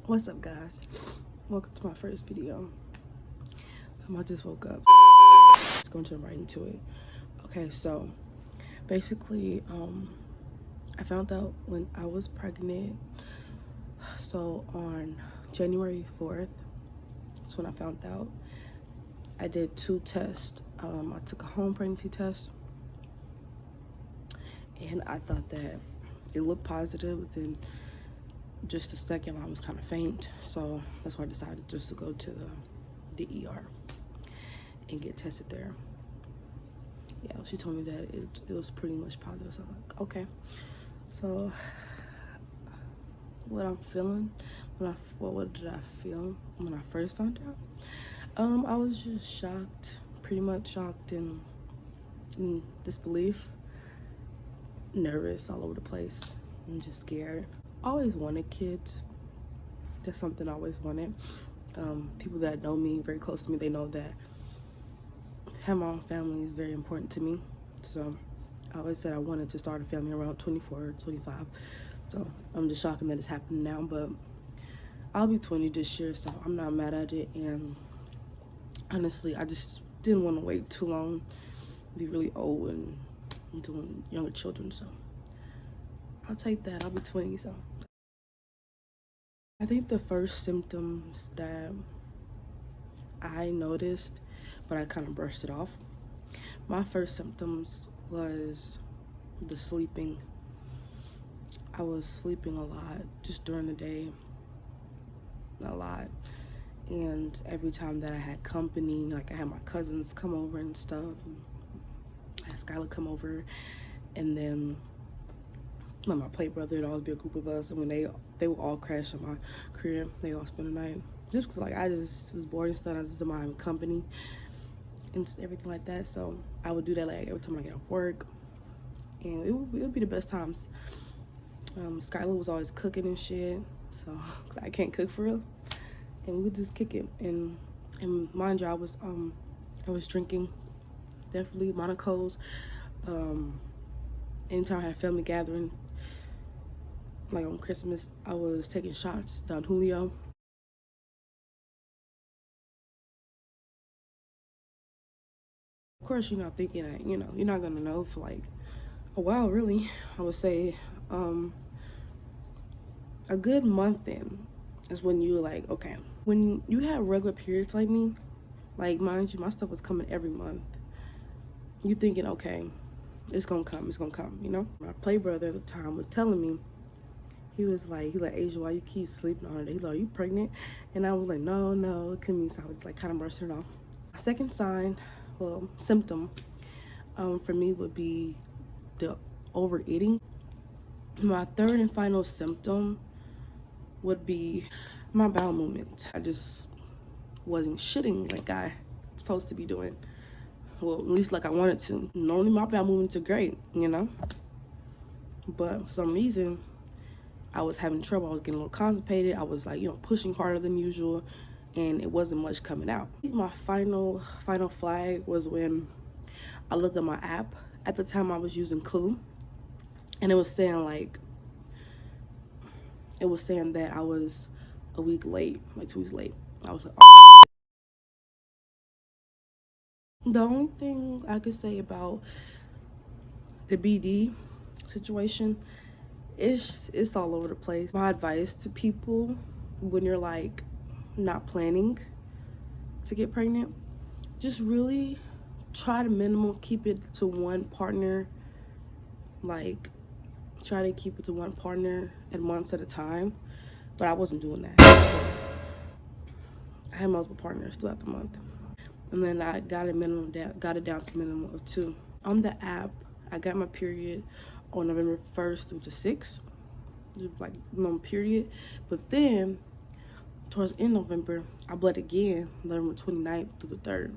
What's up, guys? Welcome to my first video. I just woke up. Just gonna jump right into it. Okay, so basically, I found out when I was pregnant. So on January 4th, that's when I found out. I did 2 tests. I took a home pregnancy test, and I thought that it looked positive. Within just a second, I was kind of faint, so that's why I decided just to go to the ER and get tested there. Yeah, she told me that it was pretty much positive. So I'm like, okay. So what I'm feeling, what did I feel when I first found out? I was just shocked, pretty much shocked and in disbelief, nervous all over the place, and just scared. I always wanted kids. That's something I always wanted. People that know me, very close to me, they know that having my own family is very important to me. So I always said I wanted to start a family around 24, 25. So I'm just shocked that it's happening now, but I'll be 20 this year, so I'm not mad at it. And honestly, I just didn't want to wait too long, be really old and doing younger children. So I'll take that. I'll be 20, so. I think the first symptoms that I noticed, but I kind of brushed it off. My first symptoms was the sleeping. I was sleeping a lot just during the day, a lot. And every time that I had company, like I had my cousins come over and stuff, and I had Skylar come over, and then my play brother, it'd always be a group of us, and when they would all crash at my crib, they all spend the night. Just because like I just was bored and stuff, I just didn't mind company and everything like that. So I would do that like every time I get off work, and it would be the best times. Skylar was always cooking and shit, so cause I can't cook for real, and we would just kick it. And mind you, I was drinking, definitely Monaco's. Anytime I had a family gathering, like on Christmas, I was taking shots, Don Julio. Of course, you're not thinking that, you're not gonna know for like a while, really. I would say a good month in is when you're like, okay. When you have regular periods like me, like mind you, my stuff was coming every month. You thinking, okay, it's gonna come, My play brother at the time was telling me, he was like, Asia, why you keep sleeping on it? He's like, are you pregnant? And I was like, no, it couldn't be. So I was just like kind of brushing it off. My second symptom for me would be the overeating. My third and final symptom would be my bowel movement. I just wasn't shitting like I was supposed to be doing. Well, at least like I wanted to. Normally my bowel movements are great, but for some reason I was having trouble. I was getting a little constipated. I was like, pushing harder than usual, and it wasn't much coming out. My final flag was when I looked at my app. At the time I was using Clue, and it was saying that I was a week late, like 2 weeks late. I was like, oh. The only thing I could say about the BD situation is it's all over the place. My advice to people when you're like not planning to get pregnant, just really try to minimum keep it to one partner. Like try to keep it to one partner at months at a time. But I wasn't doing that. So I had multiple partners throughout the month. And then I got it down to a minimum of 2. On the app, I got my period on November 1st through the 6th, like no period. But then, towards the end of November, I bled again, November 29th through the 3rd.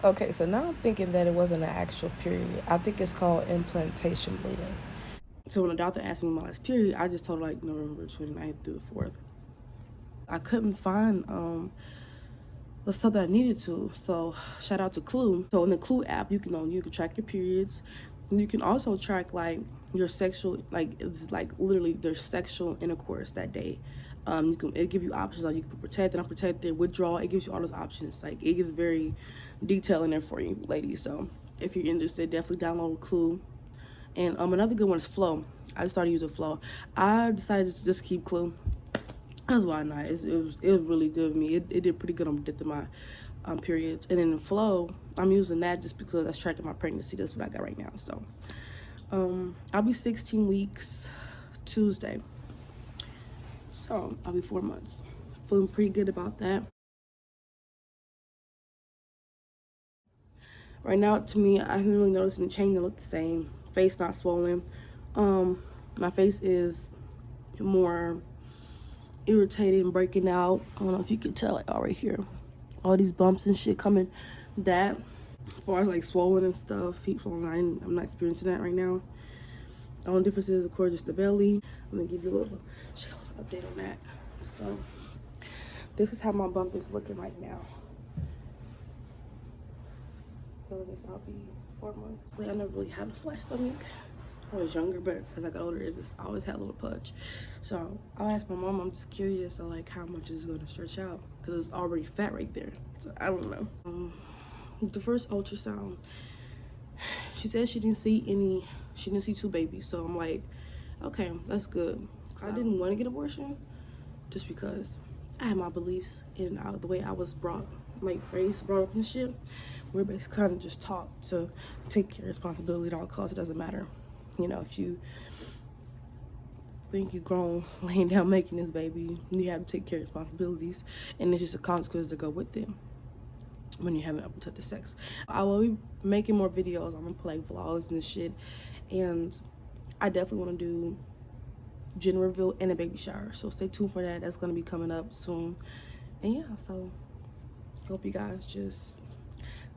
Okay, so now I'm thinking that it wasn't an actual period. I think it's called implantation bleeding. So when the doctor asked me my last period, I just told her like November 29th through the 4th. I couldn't find the stuff that I needed to. So shout out to Clue. So in the Clue app, you can track your periods. You can also track like your sexual, like it's like literally their sexual intercourse that day. It give you options, like you can put protected, unprotected, withdrawal. It gives you all those options. Like it is very detailed in there for you, ladies. So if you're interested, definitely download Clue. And another good one is Flow. I just started using Flow. I decided to just keep Clue. That's why not. It was really good with me. It did pretty good on did my periods. And then the Flow, I'm using that just because that's tracking my pregnancy. That's what I got right now. So I'll be 16 weeks Tuesday. So I'll be 4 months. Feeling pretty good about that. Right now, to me, I haven't really noticed any change. It look the same. Face not swollen. My face is more irritated and breaking out. I don't know if you can tell, like, all right here, all these bumps and shit coming. That, as far as like swollen and stuff, feet falling, I'm not experiencing that right now. The only difference is, of course, just the belly. I'm gonna give you a little update on that. So this is how my bump is looking right now. So I guess I'll be 4 months. I never really had a flat stomach. I was younger, but as I got older, I always had a little pudge. So I asked my mom, I'm just curious, so like how much is it going to stretch out? Because it's already fat right there. So I don't know. The first ultrasound, she said she didn't see 2 babies. So I'm like, okay, that's good. I didn't want to get an abortion just because I had my beliefs in the way I was brought up and shit. We're basically kind of just taught to take your responsibility at all costs. It doesn't matter. You know, if you think you're grown laying down making this baby, you have to take care of responsibilities, and it's just a consequence to go with it when you haven't unprotected sex. I will be making more videos. I'm gonna play vlogs and shit, and I definitely want to do gender reveal and a baby shower, so stay tuned for that. That's gonna be coming up soon. And yeah, so hope you guys just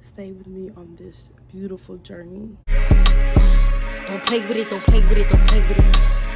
stay with me on this beautiful journey. Don't play with it, don't play with it, don't play with it.